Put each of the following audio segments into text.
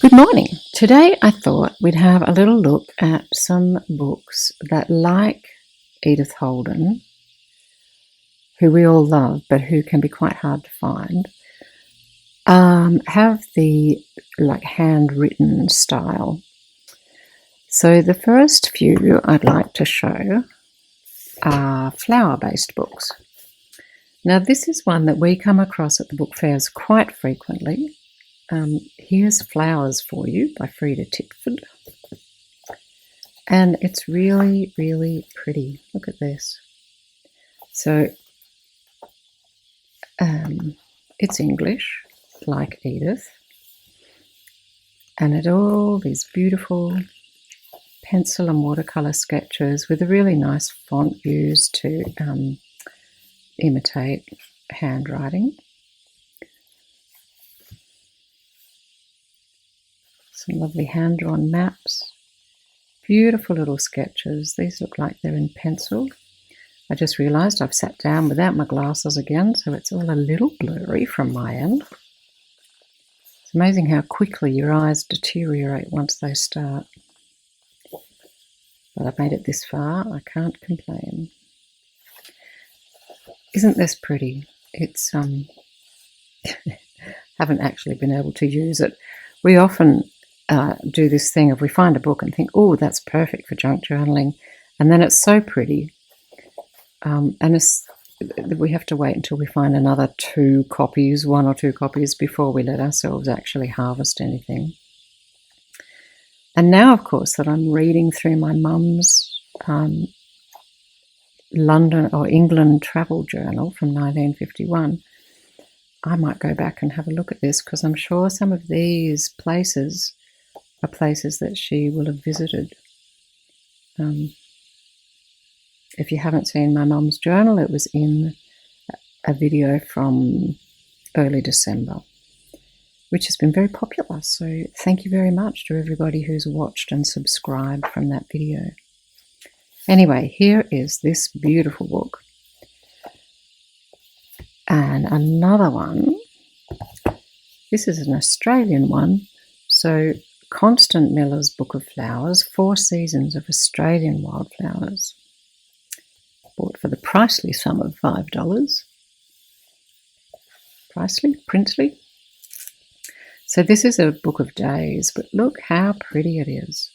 Good morning. Today I thought we'd have a little look at some books that, like Edith Holden, who we all love but who can be quite hard to find, have the handwritten style. So the first few I'd like to show are flower-based books. Now this is one that we come across at the book fairs quite frequently. Here's Flowers for You by Freda Titford. And it's really, really pretty. Look at this. So it's English, like Edith. And it all these beautiful pencil and watercolour sketches with a really nice font used to imitate handwriting. Some lovely hand-drawn maps, beautiful little sketches. These look like they're in pencil. I just realised I've sat down without my glasses again, so it's all a little blurry from my end. It's amazing how quickly your eyes deteriorate once they start. But I've made it this far, I can't complain. Isn't this pretty? It's haven't actually been able to use it. We often do this thing of we find a book and think, oh, that's perfect for junk journaling, and then it's so pretty, and we have to wait until we find another one or two copies before we let ourselves actually harvest anything. And now, of course, that I'm reading through my mum's London or England travel journal from 1951, I might go back and have a look at this, because I'm sure some of these places are places that she will have visited. If you haven't seen my mum's journal, it was in a video from early December, which has been very popular. So thank you very much to everybody who's watched and subscribed from that video. Anyway, here is this beautiful book. And another one, this is an Australian one. So Constance Miller's Book of Flowers, 4 Seasons of Australian Wildflowers. Bought for the pricely sum of $5. Princely. So this is a book of days, but look how pretty it is.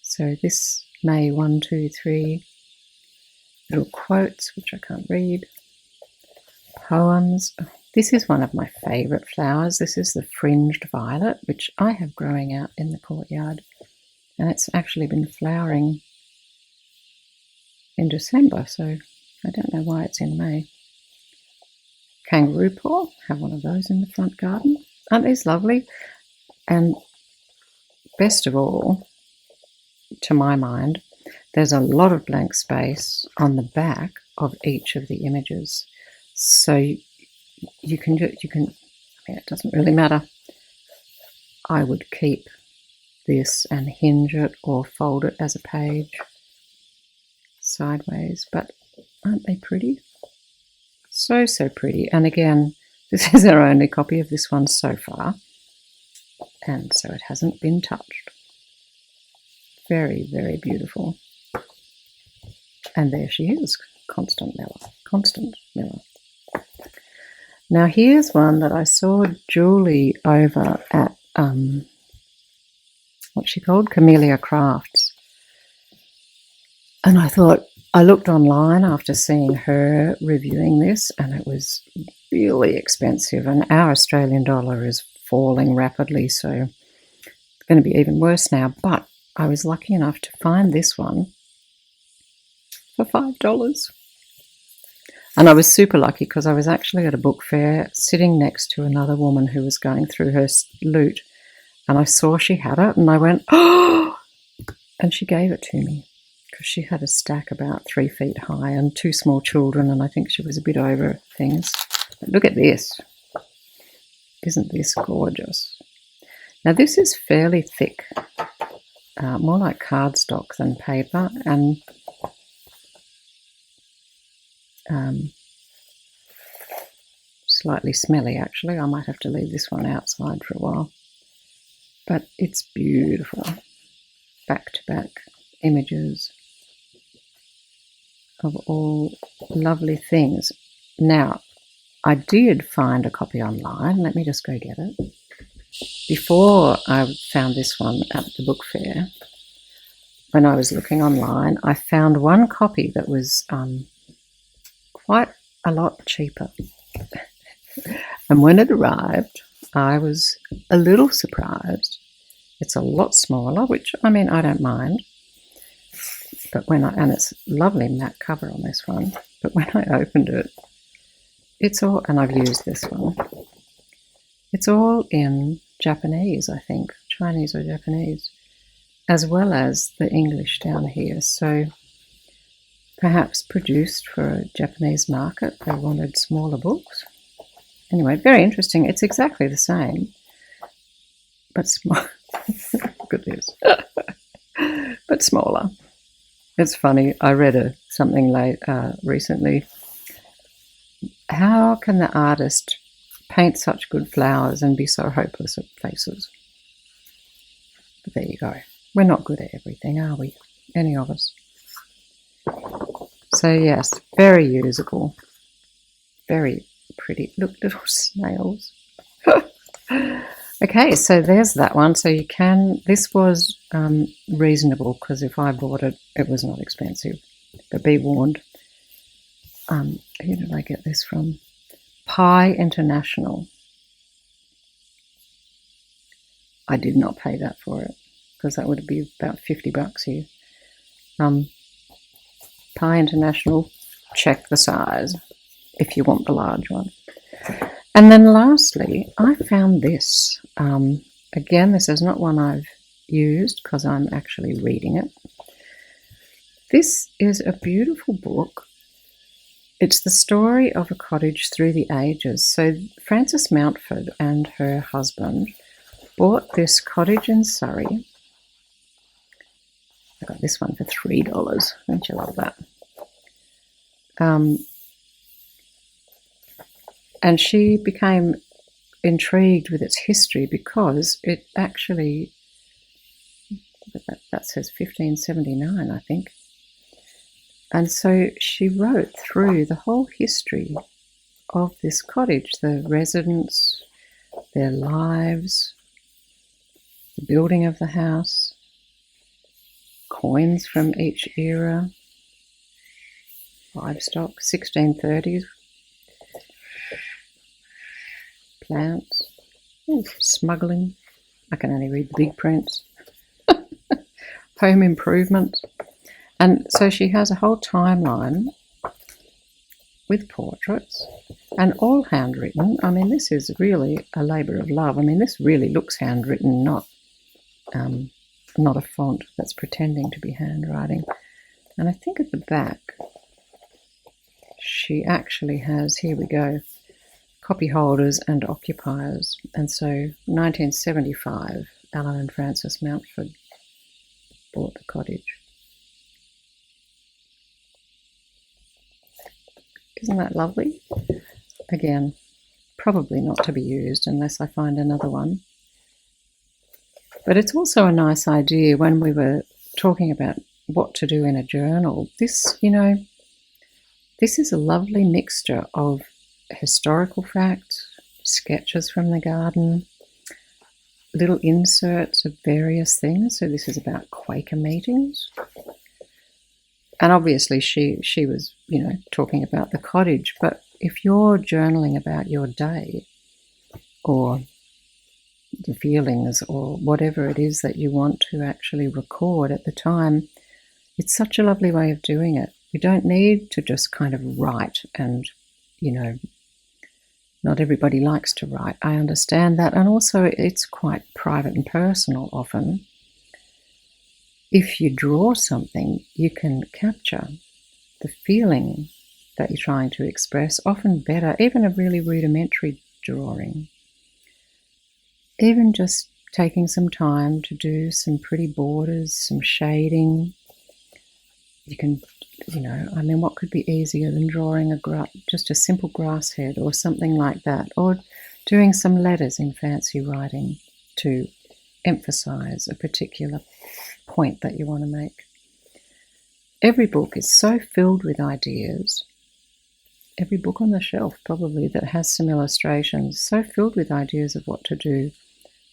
So this May 1, 2, 3 little quotes, which I can't read. Poems. This is one of my favourite flowers. This is the fringed violet, which I have growing out in the courtyard, and it's actually been flowering in December, so I don't know why it's in May. Kangaroo paw, have one of those in the front garden. Aren't these lovely? And best of all, to my mind, there's a lot of blank space on the back of each of the images. So you can, I mean, it doesn't really matter. I would keep this and hinge it or fold it as a page sideways, but aren't they pretty? So pretty. And again, this is our only copy of this one so far, and so it hasn't been touched. Very, very beautiful. And there she is, Constance Miller. Now here's one that I saw Julie over at, what's she called? Camellia Crafts. And I looked online after seeing her reviewing this, and it was really expensive. And our Australian dollar is falling rapidly, so it's going to be even worse now. But I was lucky enough to find this one for $5. And I was super lucky because I was actually at a book fair sitting next to another woman who was going through her loot, and I saw she had it, and I went, oh! And she gave it to me because she had a stack about 3 feet high and 2 small children, and I think she was a bit over things. But look at this. Isn't this gorgeous? Now this is fairly thick, more like cardstock than paper, and slightly smelly actually. I might have to leave this one outside for a while. But it's beautiful. Back-to-back images of all lovely things. Now, I did find a copy online. Let me just go get it. Before I found this one at the book fair, when I was looking online, I found one copy that was quite a lot cheaper. And when it arrived, I was a little surprised. It's a lot smaller, which, I mean, I don't mind. But and it's lovely matte cover on this one. But when I opened it, it's all, and I've used this one, it's all in Japanese, I think, Chinese or Japanese, as well as the English down here. So perhaps produced for a Japanese market. They wanted smaller books. Anyway, very interesting. It's exactly the same, but small. Look at this. But smaller. It's funny. I read something recently. How can the artist paint such good flowers and be so hopeless at faces? But there you go. We're not good at everything, are we? Any of us. So yes, very usable. Very pretty. Look, little snails. Okay, so there's that one. So you can, this was reasonable, because if I bought it, it was not expensive. But be warned. Who did I get this from? Pie International. I did not pay that for it, because that would be about $50 here. Pie International, check the size if you want the large one. And then lastly, I found this. Again, this is not one I've used because I'm actually reading it. This is a beautiful book. It's the story of a cottage through the ages. So Frances Mountford and her husband bought this cottage in Surrey. I got this one for $3. Don't you love that? And she became intrigued with its history because it actually, that says 1579, I think. And so she wrote through the whole history of this cottage, the residents, their lives, the building of the house, coins from each era, livestock, 1630s, plants, smuggling. I can only read the big prints. Home improvement. And so she has a whole timeline with portraits and all handwritten. I mean, this is really a labour of love. I mean, this really looks handwritten, not a font that's pretending to be handwriting. And I think at the back she actually has, here we go, copy holders and occupiers. And so 1975, Alan and Frances Mountford bought the cottage. Isn't that lovely? Again, probably not to be used unless I find another one. But it's also a nice idea when we were talking about what to do in a journal. This, you know, this is a lovely mixture of historical facts, sketches from the garden, little inserts of various things. So this is about Quaker meetings. And obviously she was, you know, talking about the cottage. But if you're journaling about your day or the feelings or whatever it is that you want to actually record at the time, it's such a lovely way of doing it. You don't need to just kind of write and, you know, not everybody likes to write. I understand that. And also it's quite private and personal often. If you draw something, you can capture the feeling that you're trying to express, often better, even a really rudimentary drawing. Even just taking some time to do some pretty borders, some shading. You can, you know, I mean, what could be easier than drawing just a simple grass head or something like that, or doing some letters in fancy writing to emphasize a particular point that you want to make. Every book is so filled with ideas. Every book on the shelf probably that has some illustrations, so filled with ideas of what to do.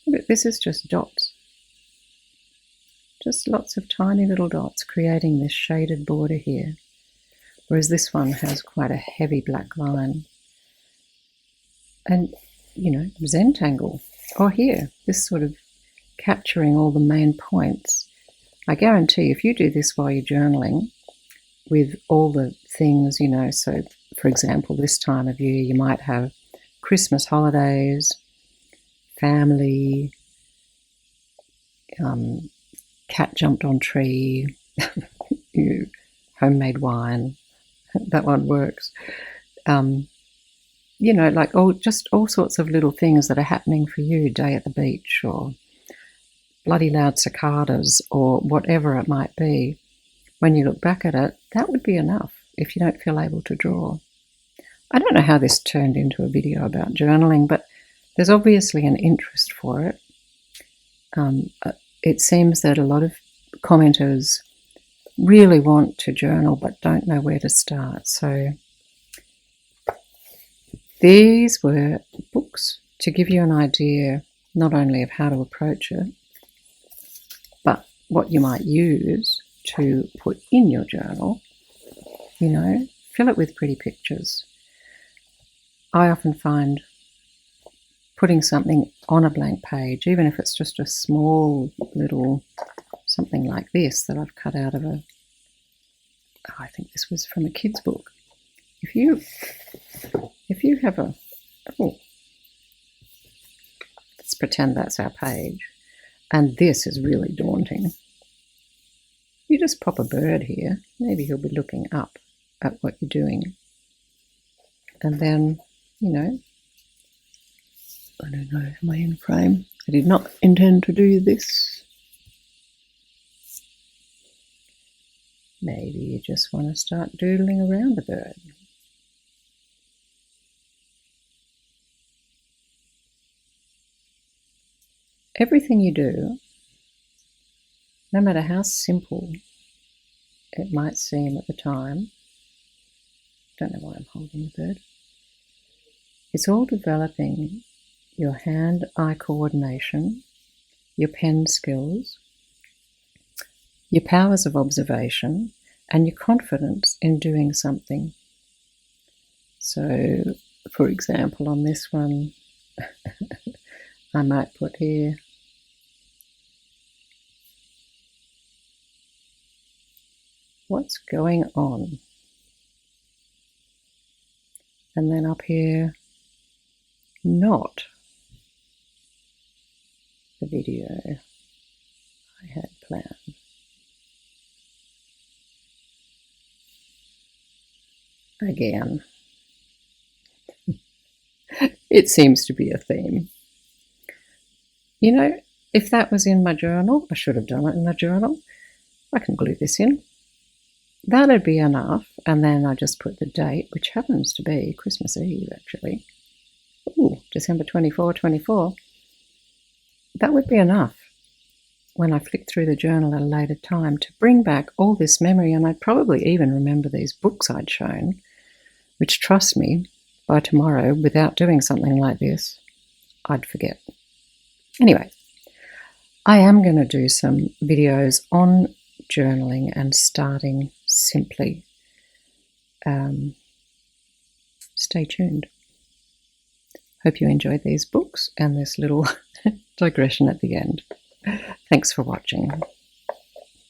But this is just dots. Just lots of tiny little dots creating this shaded border here. Whereas this one has quite a heavy black line. And, you know, Zentangle. Or here, this sort of capturing all the main points. I guarantee if you do this while you're journaling with all the things, you know, so for example, this time of year you might have Christmas holidays, family, cat jumped on tree, homemade wine, that one works. You know, like just all sorts of little things that are happening for you, day at the beach or bloody loud cicadas or whatever it might be. When you look back at it, that would be enough if you don't feel able to draw. I don't know how this turned into a video about journaling, but there's obviously an interest for it. It seems that a lot of commenters really want to journal but don't know where to start. So these were books to give you an idea not only of how to approach it, but what you might use to put in your journal. You know, fill it with pretty pictures. I often find putting something on a blank page, even if it's just a small little something like this that I've cut out of I think this was from a kid's book. If you have let's pretend that's our page, and this is really daunting. You just pop a bird here. Maybe he'll be looking up at what you're doing. And then, you know, I don't know, am I in frame? I did not intend to do this. Maybe you just want to start doodling around the bird. Everything you do, no matter how simple it might seem at the time, don't know why I'm holding the bird, it's all developing your hand-eye coordination, your pen skills, your powers of observation, and your confidence in doing something. So, for example, on this one, I might put here, what's going on? And then up here, not the video I had planned. Again, it seems to be a theme. You know, if that was in my journal, I should have done it in the journal. I can glue this in. That'd be enough. And then I just put the date, which happens to be Christmas Eve, actually. Ooh, December 24. That would be enough when I flick through the journal at a later time to bring back all this memory. And I'd probably even remember these books I'd shown, which, trust me, by tomorrow, without doing something like this, I'd forget. Anyway, I am going to do some videos on journaling and starting simply. Stay tuned. Hope you enjoyed these books and this little digression at the end. Thanks for watching.